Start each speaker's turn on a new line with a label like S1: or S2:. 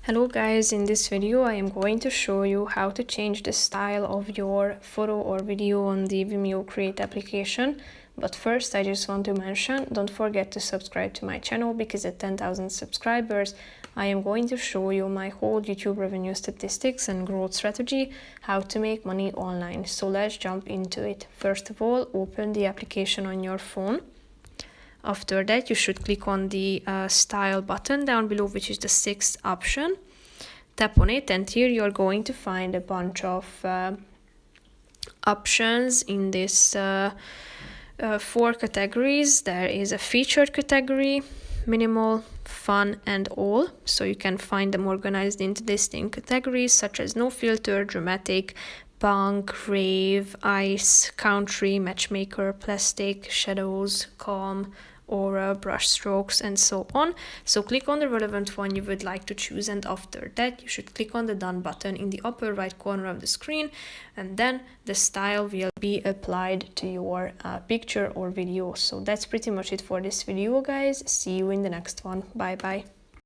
S1: Hello guys, in this video I am going to show you how to change the style of your photo or video on the Vimeo Create application. But first I just want to mention, don't forget to subscribe to my channel because at 10,000 subscribers I am going to show you my whole YouTube revenue statistics and growth strategy, how to make money online. So let's jump into it. First of all, open the application on your phone. After that, you should click on the style button down below, which is the sixth option. Tap on it, and here you're going to find a bunch of options in this 4 categories. There is a featured category, minimal, fun, and all. So you can find them organized into distinct categories such as no filter, dramatic, punk, rave, ice, country, matchmaker, plastic, shadows, calm, aura, brush strokes, and so on. So click on the relevant one you would like to choose, and after that you should click on the done button in the upper right corner of the screen, and then the style will be applied to your picture or video. So that's pretty much it for this video, guys. See you in the next one. Bye bye.